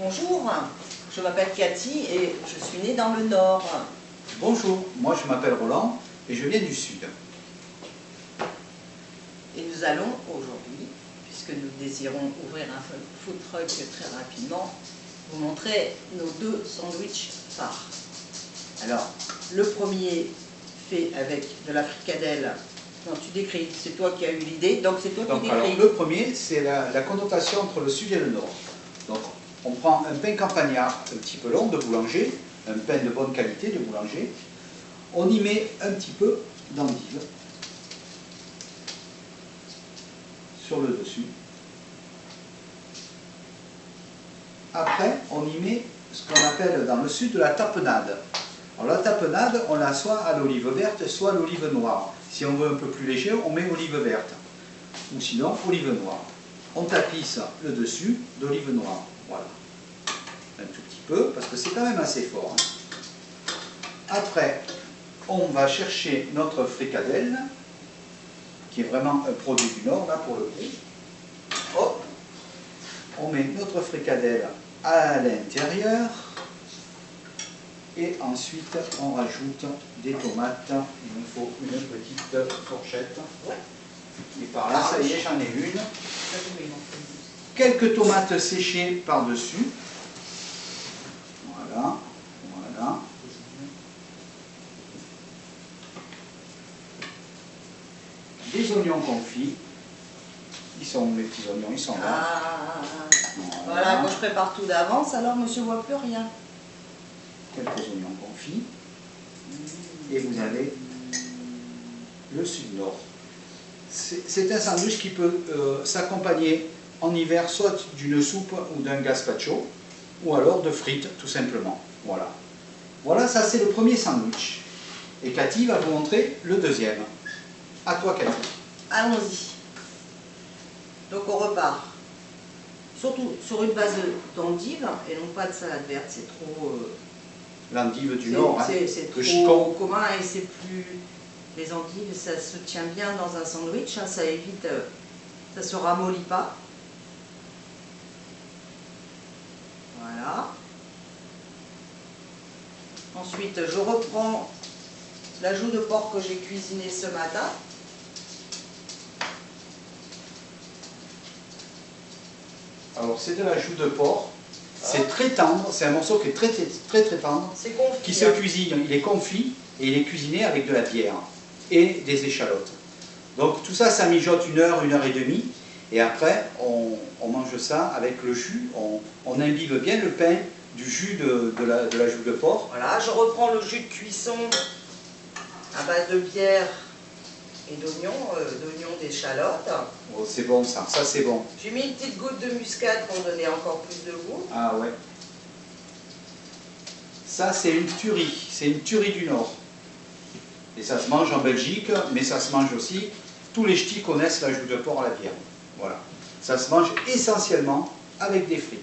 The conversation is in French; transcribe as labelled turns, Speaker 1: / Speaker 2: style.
Speaker 1: Bonjour, je m'appelle Cathy et je suis née dans le Nord.
Speaker 2: Bonjour, moi je m'appelle Roland et je viens du Sud.
Speaker 1: Et nous allons aujourd'hui, puisque nous désirons ouvrir un food truck très rapidement, vous montrer nos deux sandwichs phares. Alors, le premier fait avec de la fricadelle. Non, tu décris, c'est toi qui as eu l'idée, donc c'est toi qui décris.
Speaker 2: Alors, le premier, c'est la connotation entre le Sud et le Nord. Donc, on prend un pain campagnard un petit peu long de boulanger, un pain de bonne qualité de boulanger. On y met un petit peu d'endive sur le dessus. Après, on y met ce qu'on appelle dans le Sud la tapenade. Alors la tapenade, on la soit à l'olive verte, soit à l'olive noire. Si on veut un peu plus léger, on met olive verte. Ou sinon, olive noire. On tapisse le dessus d'olive noire. Voilà. Un tout petit peu, parce que c'est quand même assez fort. Après, on va chercher notre fricadelle, qui est vraiment un produit du Nord, là, pour le coup. Hop. On met notre fricadelle à l'intérieur. Et ensuite, on rajoute des tomates. Il nous faut une petite fourchette. Et par là, ça y est, j'en ai une. Quelques tomates séchées par-dessus. Voilà, voilà. Des oignons confits. Ils sont, mes petits oignons, ils sont là.
Speaker 1: Voilà, moi je prépare tout d'avance, alors monsieur ne voit plus rien.
Speaker 2: Quelques oignons confits. Et vous avez le Sud-Nord. C'est un sandwich qui peut s'accompagner en hiver soit d'une soupe ou d'un gazpacho, ou alors de frites, tout simplement. Voilà. Voilà, ça c'est le premier sandwich. Et Cathy va vous montrer le deuxième. À toi, Cathy.
Speaker 1: Allons-y. Donc on repart. Surtout sur une base d'endive et non pas de salade verte, c'est trop...
Speaker 2: L'endive du Nord,
Speaker 1: c'est trop commun et c'est plus... Les endives, ça se tient bien dans un sandwich, hein, ça évite... ça se ramollit pas. Voilà. Ensuite, je reprends la joue de porc que j'ai cuisinée ce matin.
Speaker 2: Alors c'est de la joue de porc. C'est très tendre, c'est un morceau qui est très tendre.
Speaker 1: C'est confit.
Speaker 2: Qui se cuisine, il est confit et il est cuisiné avec de la bière et des échalotes. Donc tout ça, ça mijote 1 heure, 1 heure et demie. Et après, on mange ça avec le jus. On imbibe bien le pain du jus de la joue de porc.
Speaker 1: Voilà, je reprends le jus de cuisson à base de bière et d'oignons, d'échalotes.
Speaker 2: Oh, c'est bon ça c'est bon.
Speaker 1: J'ai mis une petite goutte de muscade pour donner encore plus de goût.
Speaker 2: Ah ouais. Ça c'est une tuerie du Nord. Et ça se mange en Belgique, mais ça se mange aussi. Tous les ch'tis connaissent la joue de porc à la bière. Voilà. Ça se mange essentiellement avec des frites.